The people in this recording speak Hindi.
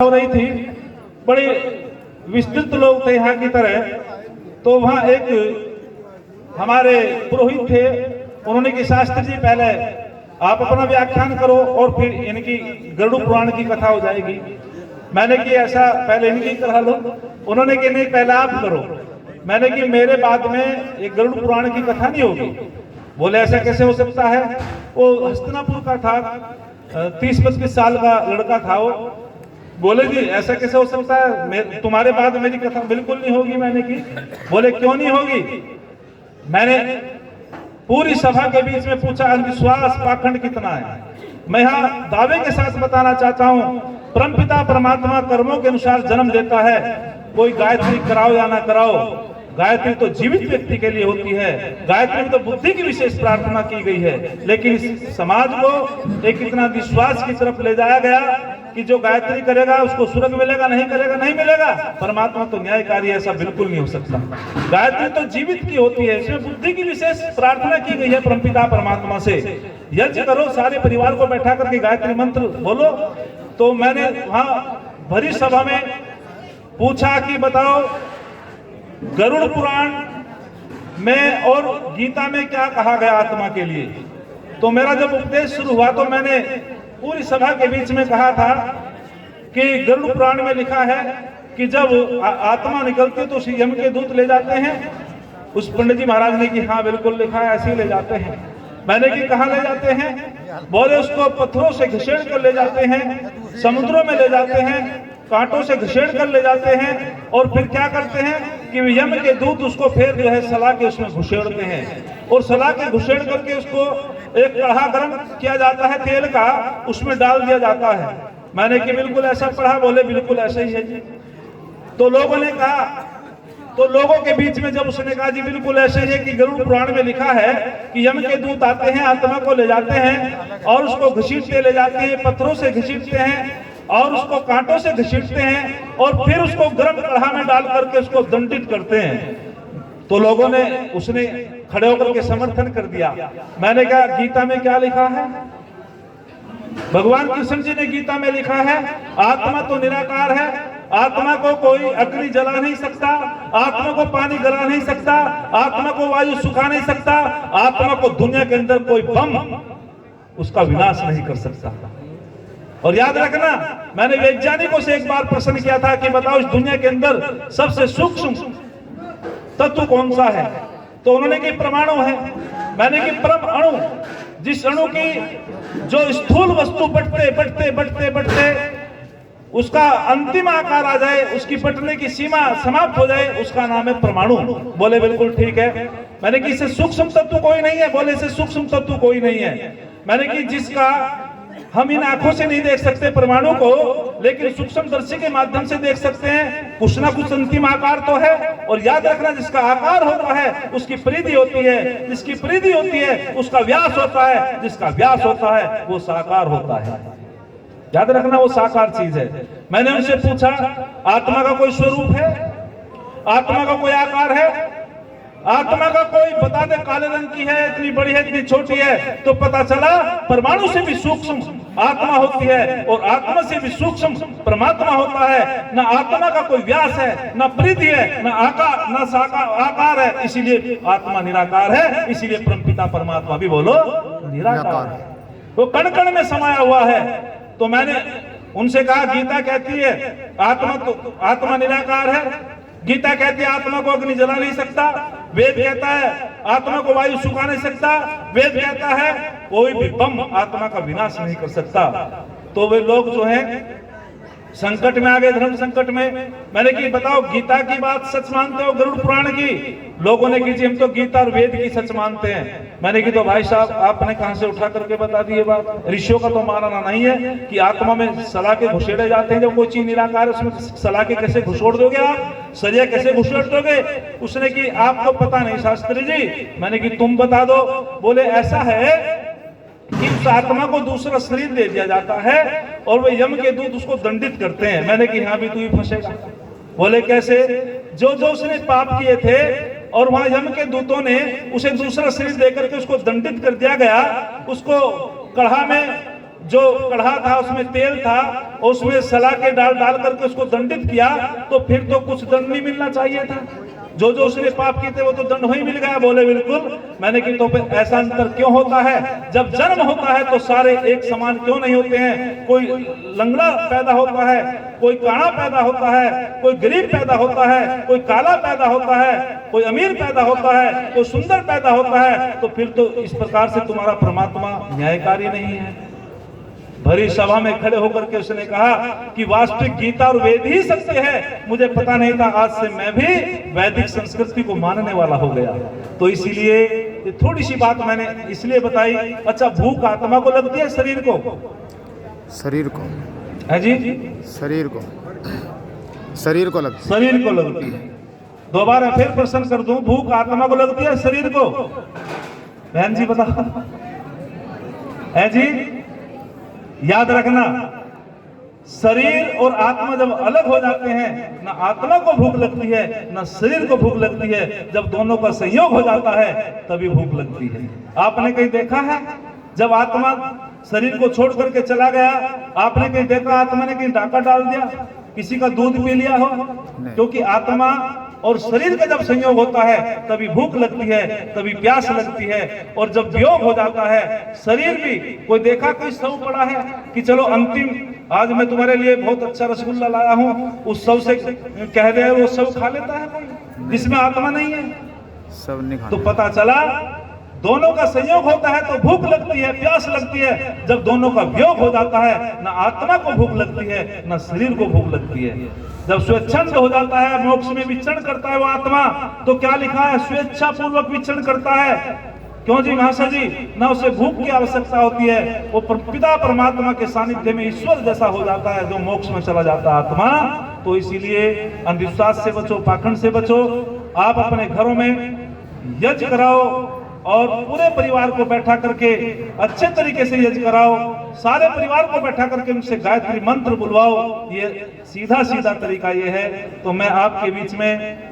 हो रही थी, बड़े विस्तृत लोग थे यहाँ की तरह। तो वहाँ एक हमारे पुरोहित थे, उन्होंने कि शास्त्री जी पहले आप अपना व्याख्यान करो और फिर इनकी गरुड़ पुराण की कथा हो जाएगी। मैंने कि ऐसा पहले इनकी करा लो। उन्होंने कि नहीं, पहले आप करो। मैंने कि मेरे बाद में एक गरुड़ पुराण की कथा नहीं होगी। बोले ऐसा कैसे हो सकता है? वो हस्तिनापुर का था, 30-35 साल का लड़का था वो। बोले जी ऐसा कैसे हो सकता है, तुम्हारे बाद मेरी कथा बिल्कुल नहीं होगी। मैंने की, बोले क्यों नहीं होगी? मैंने पूरी सभा के बीच में पूछा अंधविश्वास पाखंड कितना है। मैं यहाँ दावे के साथ बताना चाहता हूँ, परमपिता परमात्मा कर्मों के अनुसार जन्म देता है। कोई गायत्री कराओ या ना कराओ, गायत्री तो जीवित व्यक्ति के लिए होती है। गायत्री में तो बुद्धि की विशेष प्रार्थना की गई है, लेकिन इस समाज को एक इतना विश्वास की तरफ ले जाया गया कि जो गायत्री करेगा उसको स्वर्ग मिलेगा, नहीं करेगा नहीं मिलेगा। परमात्मा तो न्यायकारी है, ऐसा बिल्कुल नहीं हो सकता। गायत्री तो जीवित की होती है, इसमें बुद्धि की विशेष प्रार्थना की गई है परमपिता परमात्मा से। यज्ञ करो, सारे परिवार को बैठा करके गायत्री मंत्र बोलो। तो मैंने वहां भरी सभा में पूछा कि बताओ गरुड़ पुराण में और गीता में क्या कहा गया आत्मा के लिए। तो मेरा जब उपदेश शुरू हुआ तो मैंने पूरी सभा के बीच में कहा था कि गरुड़ पुराण में लिखा है कि जब आत्मा निकलती है तो उसी यम के दूत ले जाते हैं। उस पंडित जी महाराज ने कि हाँ बिल्कुल लिखा है, ऐसे ही ले जाते हैं। मैंने कि कहाँ ले जाते हैं? बोले उसको पत्थरों से घसीट कर ले जाते हैं, समुद्रों में ले जाते हैं, कांटों से घसीट कर ले जाते हैं, और फिर क्या करते हैं कि यम के दूत उसको फिर जो है सला के उसमें घुसेड़ते हैं, और सला के घुसेड़ करके उसको एक कढ़ा गर्म किया जाता है तेल का, उसमें डाल दिया जाता है। मैंने कि बिल्कुल ऐसा पढ़ा? बोले बिल्कुल ऐसा ही है जी। तो लोगों ने कहा, तो लोगों के बीच में जब उसने कहा जी बिल्कुल ऐसे ही है कि गरुड़ पुराण में लिखा है कि यम के दूत आते हैं, आत्मा को ले जाते हैं और उसको घसीटते ले जाते हैं, पत्थरों से घसीटते हैं और उसको कांटों से घसीटते हैं, और फिर उसको गर्म कढ़ा में डाल करके उसको दंडित करते हैं। तो लोगों ने उसने खड़े होकर के समर्थन कर दिया। मैंने कहा गीता में क्या लिखा है? भगवान कृष्ण जी ने गीता में लिखा है आत्मा तो निराकार है, आत्मा को कोई अग्नि जला नहीं सकता, आत्मा को पानी गला नहीं सकता, आत्मा को वायु सुखा नहीं सकता, आत्मा को दुनिया के अंदर कोई बम उसका विनाश नहीं कर सकता। और याद रखना, मैंने वैज्ञानिकों से एक बार प्रश्न किया था कि बताओ इस दुनिया के अंदर सबसे सूक्ष्म तत्व कौन सा है? तो उन्होंने कि परमाणु है। मैंने कि परम अणु, जिस अणु की जो स्थूल वस्तु बढ़ते बढ़ते बढ़ते बढ़ते उसका अंतिम आकार आ जाए, उसकी बटने की सीमा समाप्त हो जाए, उसका नाम है परमाणु। बोले बिल्कुल ठीक है। मैंने कि इससे सूक्ष्म तत्व कोई नहीं है? बोले इससे सूक्ष्म तत्व कोई नहीं है। मैंने कि जिसका हम इन आंखों से नहीं देख सकते परमाणु को, लेकिन सूक्ष्मदर्शी के माध्यम से देख सकते हैं, कुछ ना कुछ अंतिम आकार तो है। और याद रखना, जिसका आकार होता है उसकी परिधि होती है, जिसकी परिधि होती है उसका व्यास होता है, जिसका व्यास होता है वो साकार होता है। याद रखना, वो साकार चीज है। मैंने उनसे पूछा आत्मा का कोई स्वरूप है? आत्मा का कोई आकार है? आत्मा का कोई बता दे, काले रंग की है, इतनी बड़ी है, इतनी छोटी है। तो पता चला परमाणु से भी सूक्ष्म आत्मा होती है और आत्मा से भी सूक्ष्म परमात्मा होता है। ना आत्मा का कोई व्यास है, ना परिधि है, ना आकार, ना साकार आकार है। इसीलिए आत्मा निराकार है, इसीलिए परमपिता परमात्मा भी बोलो निराकार है, वो कण कण में समाया हुआ है। तो मैंने उनसे कहा गीता कहती है आत्मा निराकार है, गीता कहती है आत्मा को अग्नि जला नहीं सकता, वेद कहता है आत्मा को वायु सुखा नहीं सकता, वेद कहता है कोई भी बम आत्मा का विनाश नहीं कर सकता। तो वे लोग जो हैं संकट में आ गए, धर्म संकट में। मैंने कि बताओ गीता की बात सच मानते हो गरुड़ पुराण की? लोगों ने की हम तो गीता और वेद की सच मानते हैं। मैंने कि तो भाई साहब आपने कहां से उठा करके बता दी ये बात? ऋषियों का तो मानना नहीं है कि आत्मा में सला के घुसेड़े जाते हैं। जब कोई चीज निराकार है उसमें सला के कैसे घुसोड़ दोगे आप? सरिया कैसे घुसेड़ दोगे? उसने कि आपको पता नहीं शास्त्री जी। मैंने कि तुम बता दो। बोले ऐसा है कि उस आत्मा को दूसरा शरीर दे दिया जाता है और वे यम के दूत उसको दंडित करते हैं। मैंने कि हाँ भी तू ही फंसेगा। बोले कैसे? जो जो उसने पाप किए थे और वहां यम के दूतों ने उसे दूसरा शरीर देकर के उसको दंडित कर दिया गया, उसको कढ़ा में जो कढ़ा था उसमें तेल था, उसमें सला के डाल करके उसको दंडित किया, तो फिर तो कुछ दंड नहीं मिलना चाहिए था। जो जो उसने पाप किए थे वो तो दंड वही मिल गया। बोले बिल्कुल। मैंने कि तो फिर ऐसा अंतर क्यों होता है? जब जन्म होता है तो सारे एक समान क्यों नहीं होते हैं? कोई लंगड़ा पैदा होता है, कोई काना पैदा होता है, कोई गरीब पैदा होता है, कोई काला पैदा होता है, कोई अमीर पैदा होता है, कोई सुंदर पैदा होता है। तो फिर तो इस प्रकार से तुम्हारा परमात्मा न्यायकारी नहीं है। भरी सभा में खड़े होकर के उसने कहा कि वास्तविक गीता और वेद ही सत्य है। मुझे पता नहीं था, आज से मैं भी वैदिक संस्कृति को मानने वाला हो गया। तो इसीलिए ये थोड़ी सी बात मैंने इसलिए बताई। अच्छा, भूख आत्मा को लगती है शरीर को? शरीर को है जी, शरीर को लगती है। शरीर को लगती है। दोबारा फिर प्रश्न कर दूं, भूख आत्मा को लगती है शरीर को? बहन जी बताओ। है जी, याद रखना, शरीर और आत्मा जब अलग हो जाते हैं, ना आत्मा को भूख लगती है ना शरीर को भूख लगती है। जब दोनों का संयोग हो जाता है तभी भूख लगती है। आपने कहीं देखा है जब आत्मा शरीर को छोड़ करके चला गया, आपने कहीं देखा आत्मा ने कहीं डाका डाल दिया, किसी का दूध पी लिया हो? क्योंकि आत्मा और शरीर का जब संयोग होता है तभी भूख लगती है, तभी प्यास लगती है। और जब वियोग हो जाता है शरीर भी, कोई देखा कोई शव पड़ा है कि चलो अंतिम आज मैं तुम्हारे लिए बहुत अच्छा रसगुल्ला लाया हूं, उस शव से कह दे, वो शव खा लेता है कोई जिसमें आत्मा नहीं है? सब नहीं खा। तो पता चला दोनों का संयोग होता है तो भूख लगती है, प्यास लगती है। जब दोनों का वियोग हो जाता है, ना आत्मा को भूख लगती है ना शरीर को भूख लगती है। जब स्वेच्छंद हो जाता है, मोक्ष में विचरण करता है वो आत्मा, तो क्या लिखा है? स्वेच्छा पूर्वक विचरण करता है। क्यों जी महाशय जी? ना उसे भूख की आवश्यकता होती है, वो पिता परमात्मा के सानिध्य में ईश्वर जैसा हो जाता है जो मोक्ष में चला जाता है आत्मा। तो इसीलिए अंधविश्वास से बचो, पाखंड से बचो। आप अपने घरों में यज्ञ कराओ और पूरे परिवार को बैठा करके अच्छे तरीके से यज्ञ कराओ, सारे परिवार को बैठा करके उनसे गायत्री मंत्र बुलवाओ। ये सीधा सीधा तरीका ये है। तो मैं आपके बीच में